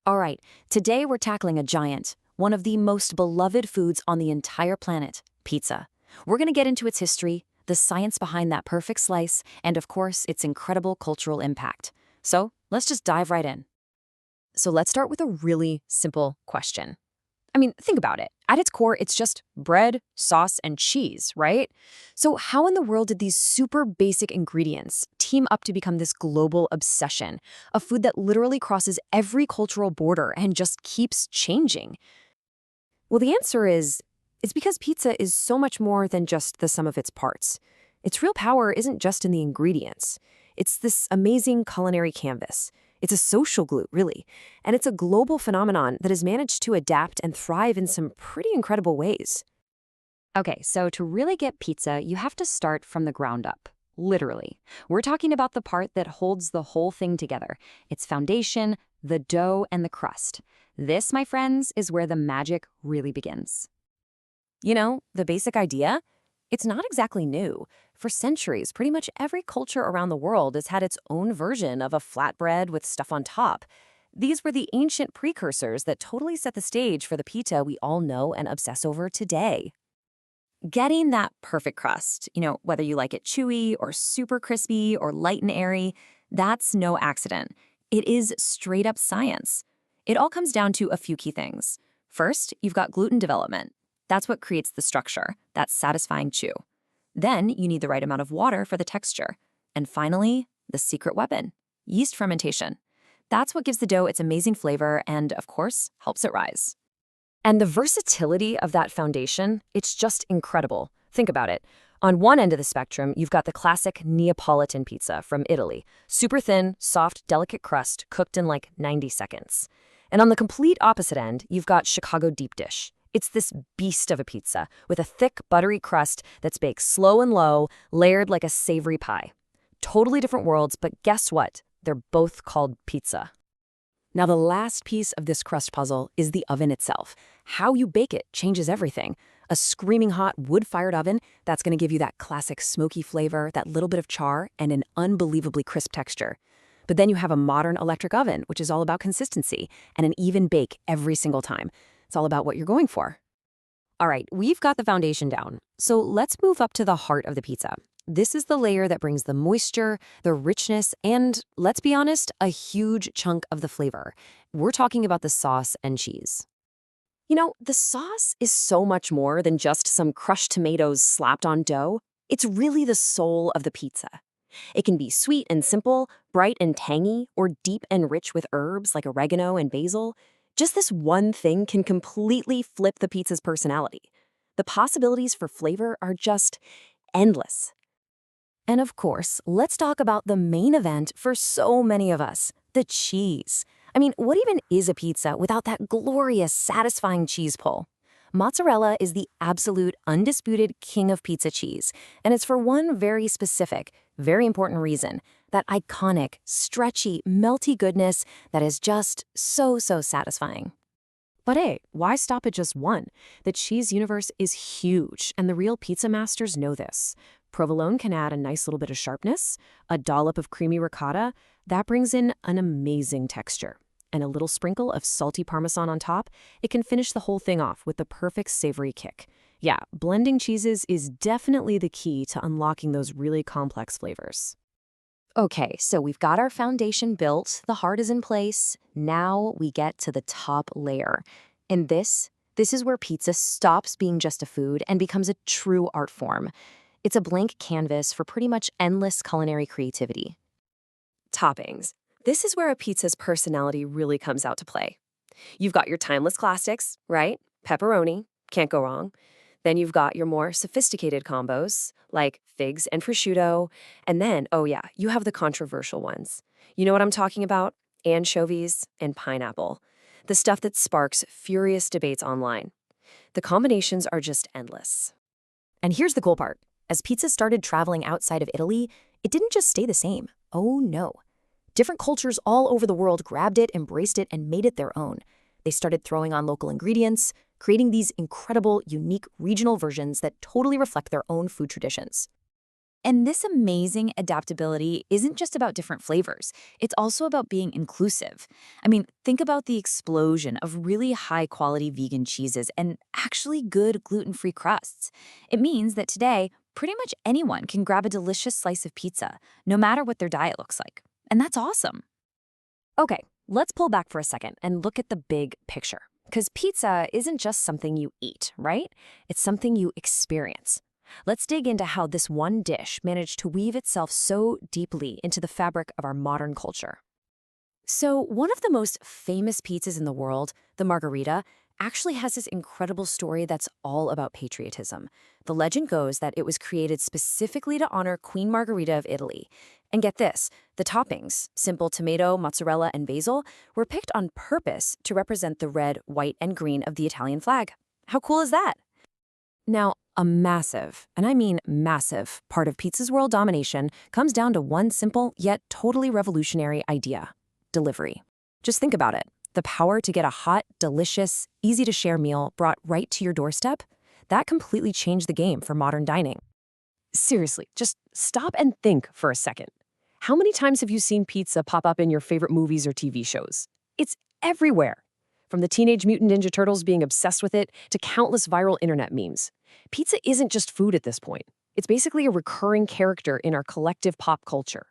All right, today we're tackling a giant, one of the most beloved foods on the entire planet, pizza. We're going to get into its history, the science behind that perfect slice, and of course, its incredible cultural impact. So let's just dive right in. So let's start with a really simple question. Think about it. At its core, it's just bread, sauce, and cheese, right? So how in the world did these super basic ingredients team up to become this global obsession, a food that literally crosses every cultural border and just keeps changing? Well, the answer is it's because pizza is so much more than just the sum of its parts. Its real power isn't just in the ingredients. It's this amazing culinary canvas. It's a social glue, really. And it's a global phenomenon that has managed to adapt and thrive in some pretty incredible ways. Okay, so to really get pizza, you have to start from the ground up. Literally. We're talking about the part that holds the whole thing together. Its foundation, the dough, and the crust. This, my friends, is where the magic really begins. The basic idea? It's not exactly new. For centuries, pretty much every culture around the world has had its own version of a flatbread with stuff on top. These were the ancient precursors that totally set the stage for the pizza we all know and obsess over today. Getting that perfect crust, whether you like it chewy or super crispy or light and airy, that's no accident. It is straight up science. It all comes down to a few key things. First, you've got gluten development. That's what creates the structure, that satisfying chew. Then you need the right amount of water for the texture. And finally, the secret weapon, yeast fermentation. That's what gives the dough its amazing flavor and, of course, helps it rise. And the versatility of that foundation, it's just incredible. Think about it. On one end of the spectrum, you've got the classic Neapolitan pizza from Italy. Super thin, soft, delicate crust cooked in like 90 seconds. And on the complete opposite end, you've got Chicago deep dish. It's this beast of a pizza with a thick, buttery crust that's baked slow and low, layered like a savory pie. Totally different worlds, but guess what? They're both called pizza. Now, the last piece of this crust puzzle is the oven itself. How you bake it changes everything. A screaming hot wood-fired oven, that's going to give you that classic smoky flavor, that little bit of char, and an unbelievably crisp texture. But then you have a modern electric oven, which is all about consistency and an even bake every single time. It's all about what you're going for. All right, we've got the foundation down. So let's move up to the heart of the pizza. This is the layer that brings the moisture, the richness, and, let's be honest, a huge chunk of the flavor. We're talking about the sauce and cheese. The sauce is so much more than just some crushed tomatoes slapped on dough. It's really the soul of the pizza. It can be sweet and simple, bright and tangy, or deep and rich with herbs like oregano and basil. Just this one thing can completely flip the pizza's personality. The possibilities for flavor are just endless. And of course, let's talk about the main event for so many of us, the cheese. What even is a pizza without that glorious, satisfying cheese pull? Mozzarella is the absolute, undisputed king of pizza cheese, and it's for one very specific, very important reason, that iconic, stretchy, melty goodness that is just so satisfying. But hey, why stop at just one? The cheese universe is huge, and the real pizza masters know this. Provolone can add a nice little bit of sharpness, a dollop of creamy ricotta, that brings in an amazing texture. And a little sprinkle of salty Parmesan on top, it can finish the whole thing off with the perfect savory kick. Yeah, blending cheeses is definitely the key to unlocking those really complex flavors. Okay, so we've got our foundation built, the heart is in place. Now we get to the top layer. And this is where pizza stops being just a food and becomes a true art form. It's a blank canvas for pretty much endless culinary creativity. Toppings. This is where a pizza's personality really comes out to play. You've got your timeless classics, right? Pepperoni, can't go wrong. Then you've got your more sophisticated combos, like figs and prosciutto. And then, oh yeah, you have the controversial ones. You know what I'm talking about? Anchovies and pineapple. The stuff that sparks furious debates online. The combinations are just endless. And here's the cool part. As pizza started traveling outside of Italy, it didn't just stay the same. Oh no. Different cultures all over the world grabbed it, embraced it, and made it their own. They started throwing on local ingredients, creating these incredible, unique regional versions that totally reflect their own food traditions. And this amazing adaptability isn't just about different flavors. It's also about being inclusive. I mean, think about the explosion of really high-quality vegan cheeses and actually good gluten-free crusts. It means that today, pretty much anyone can grab a delicious slice of pizza, no matter what their diet looks like. And that's awesome. Okay, let's pull back for a second and look at the big picture. Because pizza isn't just something you eat, right? It's something you experience. Let's dig into how this one dish managed to weave itself so deeply into the fabric of our modern culture. So, one of the most famous pizzas in the world, the margarita, actually has this incredible story that's all about patriotism. The legend goes that it was created specifically to honor Queen Margherita of Italy. And get this, the toppings, simple tomato, mozzarella, and basil, were picked on purpose to represent the red, white, and green of the Italian flag. How cool is that? Now, a massive, and I mean massive, part of pizza's world domination comes down to one simple yet totally revolutionary idea: delivery. Just think about it. The power to get a hot, delicious, easy-to-share meal brought right to your doorstep, that completely changed the game for modern dining. Seriously, just stop and think for a second. How many times have you seen pizza pop up in your favorite movies or TV shows? It's everywhere. From the Teenage Mutant Ninja Turtles being obsessed with it to countless viral internet memes. Pizza isn't just food at this point. It's basically a recurring character in our collective pop culture.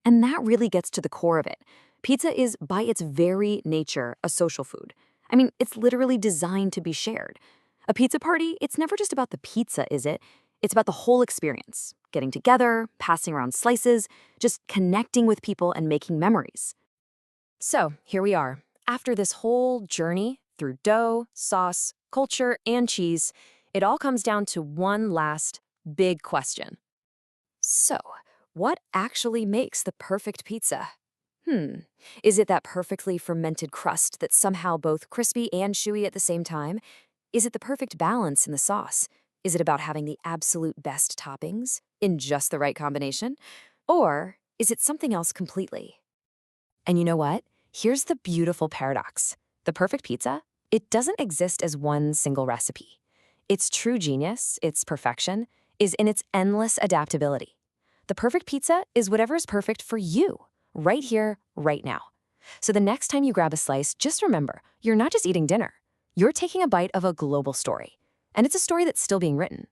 And that really gets to the core of it. Pizza is, by its very nature, a social food. I mean, it's literally designed to be shared. A pizza party, it's never just about the pizza, is it? It's about the whole experience. Getting together, passing around slices, just connecting with people and making memories. So, here we are. After this whole journey through dough, sauce, culture, and cheese, it all comes down to one last big question. So, what actually makes the perfect pizza? Is it that perfectly fermented crust that's somehow both crispy and chewy at the same time? Is it the perfect balance in the sauce? Is it about having the absolute best toppings in just the right combination? Or is it something else completely? And you know what? Here's the beautiful paradox. The perfect pizza, it doesn't exist as one single recipe. Its true genius, its perfection, is in its endless adaptability. The perfect pizza is whatever is perfect for you, right here, right now. So the next time you grab a slice, just remember, you're not just eating dinner. You're taking a bite of a global story. And it's a story that's still being written.